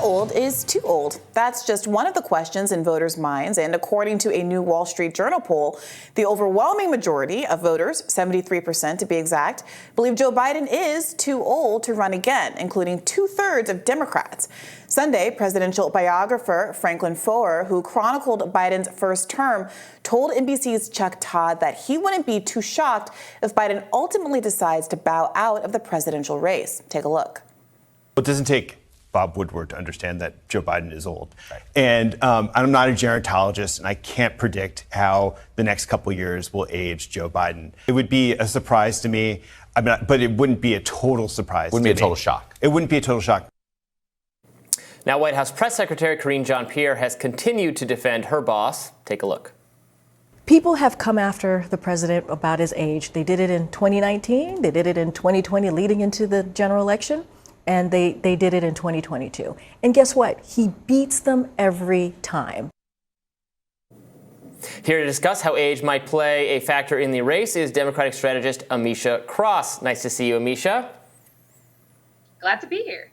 old is too old? That's just one of the questions in voters' minds. And according to a new Wall Street Journal poll, the overwhelming majority of voters, 73% to be exact, believe Joe Biden is too old to run again, including 2/3 of Democrats. Sunday, presidential biographer Franklin Foer, who chronicled Biden's first term, told NBC's Chuck Todd that he wouldn't be too shocked if Biden ultimately decides to bow out of the presidential race. Take a look. It doesn't take Bob Woodward to understand that Joe Biden is old. Right. And I'm not a gerontologist, and I can't predict how the next couple years will age Joe Biden. It would be a surprise to me, but it wouldn't be a total surprise. Wouldn't be a total shock. It wouldn't be a total shock. Now, White House Press Secretary Karine Jean-Pierre has continued to defend her boss. Take a look. People have come after the president about his age. They did it in 2019. They did it in 2020 leading into the general election. And they did it in 2022. And guess what? He beats them every time. Here to discuss how age might play a factor in the race is Democratic strategist Ameshia Cross. Nice to see you, Ameshia. Glad to be here.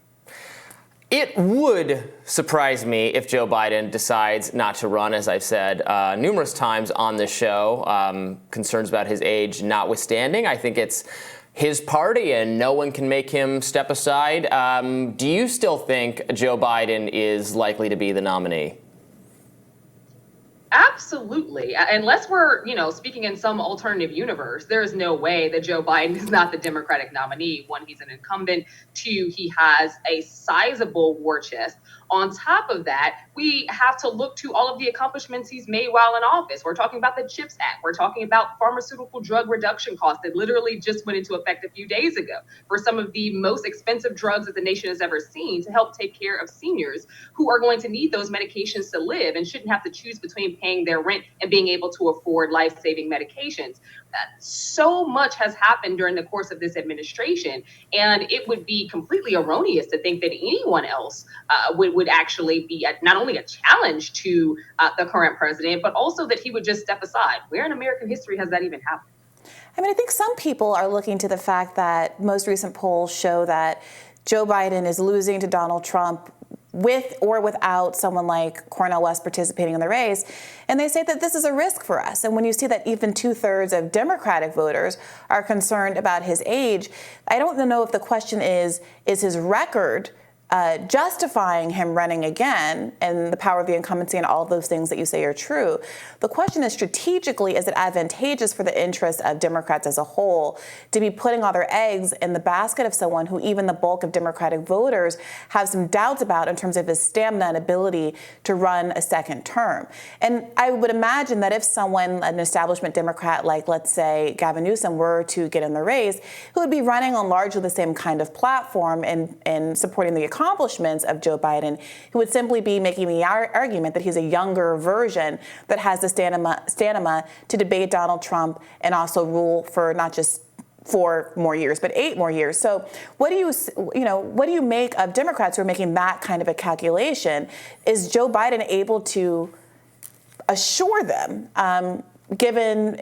It would surprise me if Joe Biden decides not to run, as I've said numerous times on this show, concerns about his age notwithstanding. I think it's his party, and no one can make him step aside. Do you still think Joe Biden is likely to be the nominee? Absolutely. Unless we're, speaking in some alternative universe, there is no way that Joe Biden is not the Democratic nominee. One, he's an incumbent. Two, he has a sizable war chest. On top of that, we have to look to all of the accomplishments he's made while in office. We're talking about the CHIPS Act. We're talking about pharmaceutical drug reduction costs that literally just went into effect a few days ago for some of the most expensive drugs that the nation has ever seen to help take care of seniors who are going to need those medications to live and shouldn't have to choose between paying their rent and being able to afford life-saving medications. So much has happened during the course of this administration, and it would be completely erroneous to think that anyone else would actually be not only a challenge to the current president, but also that he would just step aside. Where in American history has that even happened? I think some people are looking to the fact that most recent polls show that Joe Biden is losing to Donald Trump with or without someone like Cornel West participating in the race. And they say that this is a risk for us. And when you see that even 2/3 of Democratic voters are concerned about his age, I don't know if the question is his record justifying him running again and the power of the incumbency and all of those things that you say are true. The question is, strategically, is it advantageous for the interest of Democrats as a whole to be putting all their eggs in the basket of someone who even the bulk of Democratic voters have some doubts about in terms of his stamina and ability to run a second term? And I would imagine that if someone, an establishment Democrat like, let's say, Gavin Newsom were to get in the race, who would be running on largely the same kind of platform and supporting the accomplishments of Joe Biden, who would simply be making the argument that he's a younger version that has the stamina to debate Donald Trump and also rule for not just 4 more years, but 8 more years. So what do you make of Democrats who are making that kind of a calculation? Is Joe Biden able to assure them, given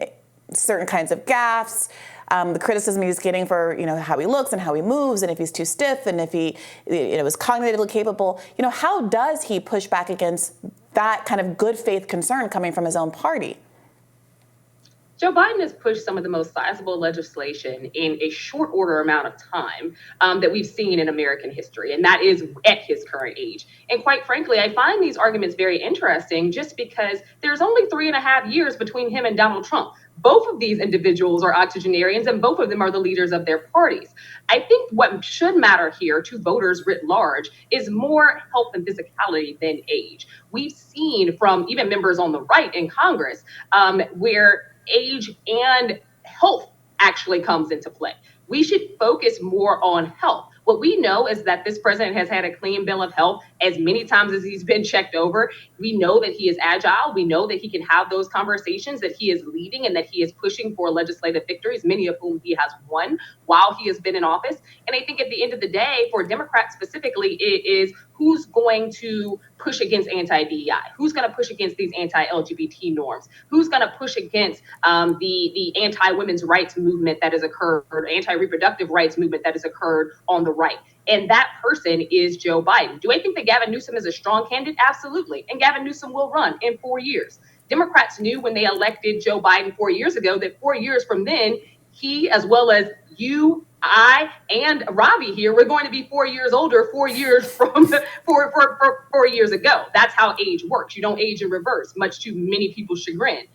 certain kinds of gaffes, the criticism he's getting for, how he looks and how he moves, and if he's too stiff, and if he, is cognitively capable, how does he push back against that kind of good faith concern coming from his own party? Joe Biden has pushed some of the most sizable legislation in a short order amount of time that we've seen in American history, and that is at his current age. And quite frankly, I find these arguments very interesting just because there's only 3.5 years between him and Donald Trump. Both of these individuals are octogenarians, and both of them are the leaders of their parties. I think what should matter here to voters writ large is more health and physicality than age. We've seen from even members on the right in Congress where age and health actually comes into play. We should focus more on health. What we know is that this president has had a clean bill of health as many times as he's been checked over. We know that he is agile. We know that he can have those conversations, that he is leading and that he is pushing for legislative victories, many of whom he has won while he has been in office. And I think at the end of the day, for Democrats specifically, it is who's going to push against anti-DEI? Who's going to push against these anti-LGBT norms? Who's going to push against the anti-women's rights movement that has occurred, or anti-reproductive rights movement that has occurred on the right? And that person is Joe Biden. Do I think that Gavin Newsom is a strong candidate? Absolutely. And Gavin Newsom will run in 4 years. Democrats knew when they elected Joe Biden 4 years ago that 4 years from then, he, as well as you, I, and Robbie here, we're going to be 4 years older, 4 years from 4 years ago. That's how age works. You don't age in reverse, much to many people's chagrin.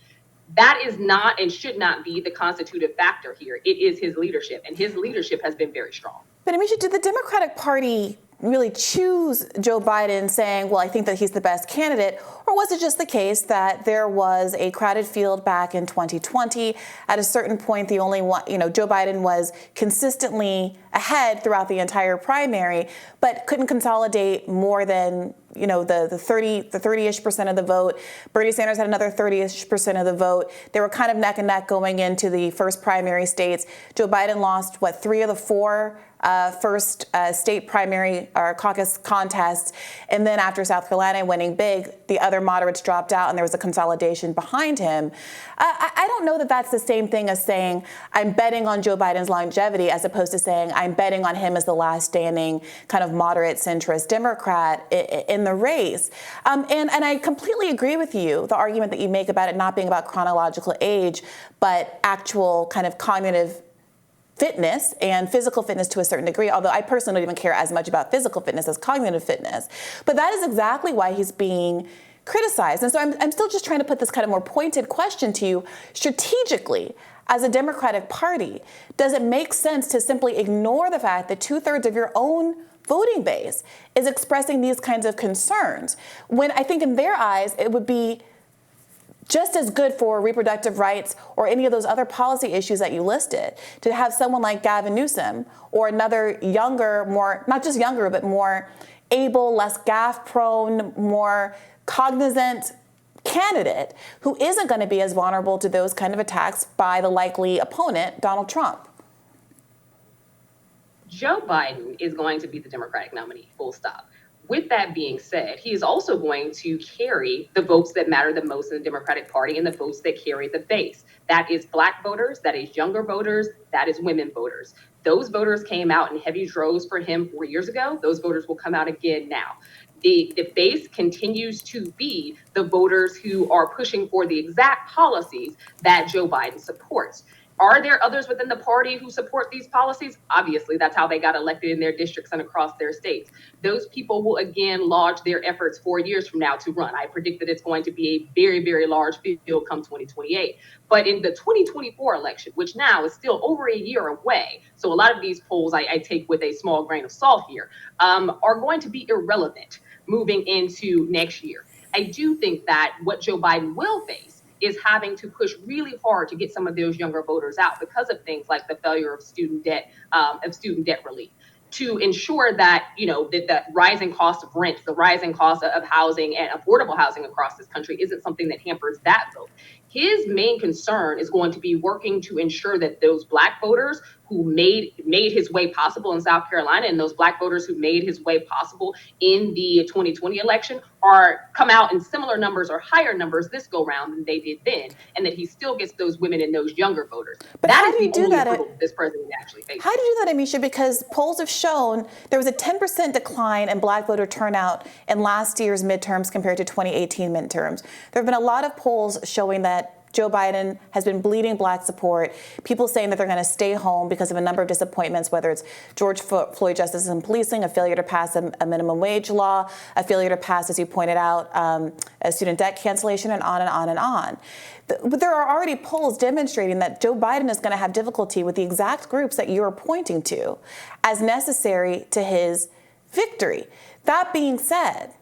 That is not and should not be the constitutive factor here. It is his leadership, and his leadership has been very strong. But Ameshia, did the Democratic Party really choose Joe Biden saying, well, I think that he's the best candidate? Or was it just the case that there was a crowded field back in 2020? At a certain point, the only one, Joe Biden was consistently ahead throughout the entire primary, but couldn't consolidate more than, the 30-ish% of the vote. Bernie Sanders had another 30-ish% of the vote. They were kind of neck and neck going into the first primary states. Joe Biden lost, 3 of the 4 first state primary or caucus contests. And then after South Carolina winning big, the other moderates dropped out and there was a consolidation behind him. I don't know that that's the same thing as saying I'm betting on Joe Biden's longevity as opposed to saying I'm betting on him as the last standing kind of moderate centrist Democrat in the race. And I completely agree with you, the argument that you make about it not being about chronological age, but actual kind of cognitive fitness and physical fitness to a certain degree, although I personally don't even care as much about physical fitness as cognitive fitness. But that is exactly why he's being criticized. And so I'm still just trying to put this kind of more pointed question to you. Strategically, as a Democratic Party, does it make sense to simply ignore the fact that 2/3 of your own voting base is expressing these kinds of concerns, when I think in their eyes it would be just as good for reproductive rights or any of those other policy issues that you listed to have someone like Gavin Newsom or another younger, more, not just younger, but more able, less gaffe prone, more cognizant candidate who isn't going to be as vulnerable to those kind of attacks by the likely opponent, Donald Trump. Joe Biden is going to be the Democratic nominee, full stop. With that being said, he is also going to carry the votes that matter the most in the Democratic Party and the votes that carry the base. That is Black voters, that is younger voters, that is women voters. Those voters came out in heavy droves for him 4 years ago. Those voters will come out again now. The base continues to be the voters who are pushing for the exact policies that Joe Biden supports. Are there others within the party who support these policies? Obviously, that's how they got elected in their districts and across their states. Those people will again launch their efforts 4 years from now to run. I predict that it's going to be a very, very large field come 2028. But in the 2024 election, which now is still over a year away, so a lot of these polls I take with a small grain of salt here, are going to be irrelevant moving into next year. I do think that what Joe Biden will face is having to push really hard to get some of those younger voters out because of things like the failure of student debt relief, to ensure that, that rising cost of rent, the rising cost of housing and affordable housing across this country isn't something that hampers that vote. His main concern is going to be working to ensure that those Black voters who made his way possible in South Carolina and those Black voters who made his way possible in the 2020 election come out in similar numbers or higher numbers this go round than they did then, and that he still gets those women and those younger voters. But that how is do you the do only that? hurdle this president actually faces. How do you do that, Ameshia? Because polls have shown there was a 10% decline in Black voter turnout in last year's midterms compared to 2018 midterms. There have been a lot of polls showing that Joe Biden has been bleeding Black support, people saying that they're going to stay home because of a number of disappointments, whether it's George Floyd justice and policing, a failure to pass a minimum wage law, a failure to pass, as you pointed out, a student debt cancellation, and on and on and on. But there are already polls demonstrating that Joe Biden is going to have difficulty with the exact groups that you're pointing to as necessary to his victory. That being said,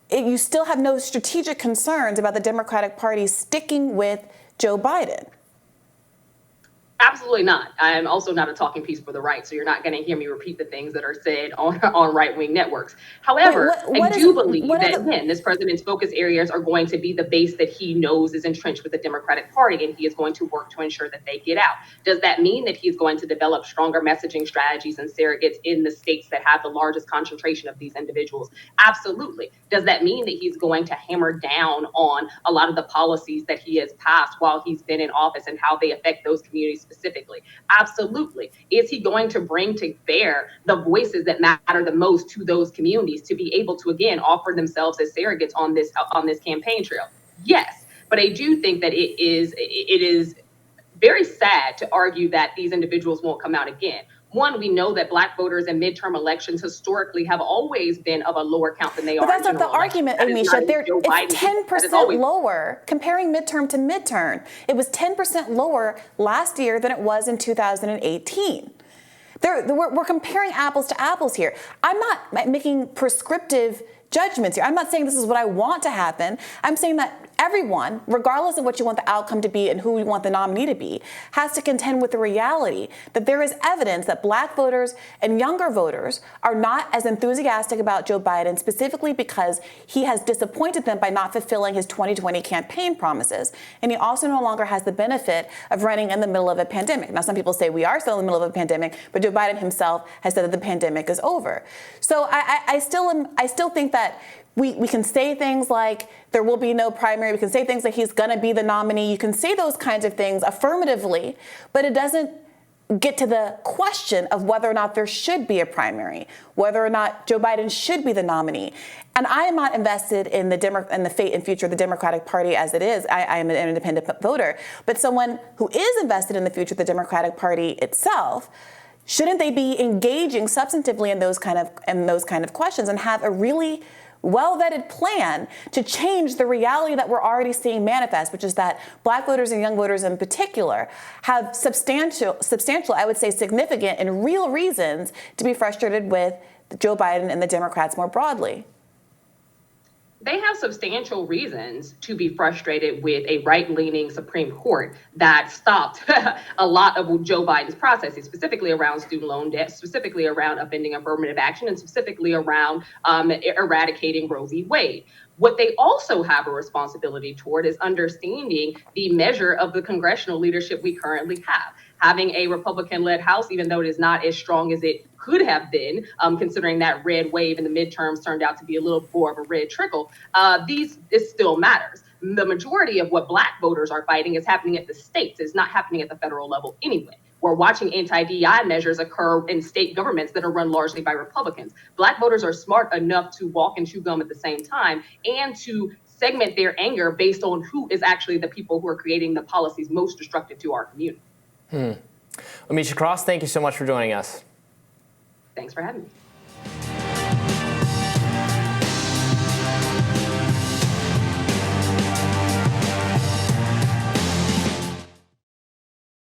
you still have no strategic concerns about the Democratic Party sticking with Joe Biden. Absolutely not. I'm also not a talking piece for the right, so you're not going to hear me repeat the things that are said on right-wing networks. However, I do believe that, again, this president's focus areas are going to be the base that he knows is entrenched with the Democratic Party, and he is going to work to ensure that they get out. Does that mean that he's going to develop stronger messaging strategies and surrogates in the states that have the largest concentration of these individuals? Absolutely. Does that mean that he's going to hammer down on a lot of the policies that he has passed while he's been in office and how they affect those communities specifically? Absolutely. Is he going to bring to bear the voices that matter the most to those communities to be able to, again, offer themselves as surrogates on this campaign trail? Yes. But I do think that it is very sad to argue that these individuals won't come out again. One, we know that Black voters in midterm elections historically have always been of a lower count than they are. But that's not the argument, Ameshia. It's 10% lower comparing midterm to midterm. It was 10% lower last year than it was in 2018. We're comparing apples to apples here. I'm not making prescriptive judgments here. I'm not saying this is what I want to happen. I'm saying that everyone, regardless of what you want the outcome to be and who you want the nominee to be, has to contend with the reality that there is evidence that Black voters and younger voters are not as enthusiastic about Joe Biden, specifically because he has disappointed them by not fulfilling his 2020 campaign promises. And he also no longer has the benefit of running in the middle of a pandemic. Now, some people say we are still in the middle of a pandemic, but Joe Biden himself has said that the pandemic is over. So I still think that we can say things like there will be no primary. We can say things like he's going to be the nominee. You can say those kinds of things affirmatively, but it doesn't get to the question of whether or not there should be a primary, whether or not Joe Biden should be the nominee. And I am not invested in the fate and future of the Democratic Party as it is. I am an independent voter. But someone who is invested in the future of the Democratic Party itself, shouldn't they be engaging substantively in those kind of questions and have a really well-vetted plan to change the reality that we're already seeing manifest, which is that Black voters and young voters in particular have substantial, I would say significant and real reasons to be frustrated with Joe Biden and the Democrats more broadly? They have substantial reasons to be frustrated with a right-leaning Supreme Court that stopped a lot of Joe Biden's processes, specifically around student loan debt, specifically around upending affirmative action, and specifically around eradicating Roe v. Wade. What they also have a responsibility toward is understanding the measure of the congressional leadership we currently have. Having a Republican-led House, even though it is not as strong as it could have been, considering that red wave in the midterms turned out to be a little more of a red trickle, this still matters. The majority of what Black voters are fighting is happening at the states. It's not happening at the federal level anyway. We're watching anti-DI measures occur in state governments that are run largely by Republicans. Black voters are smart enough to walk and chew gum at the same time and to segment their anger based on who is actually the people who are creating the policies most destructive to our community. Ameshia Cross, thank you so much for joining us. Thanks for having me.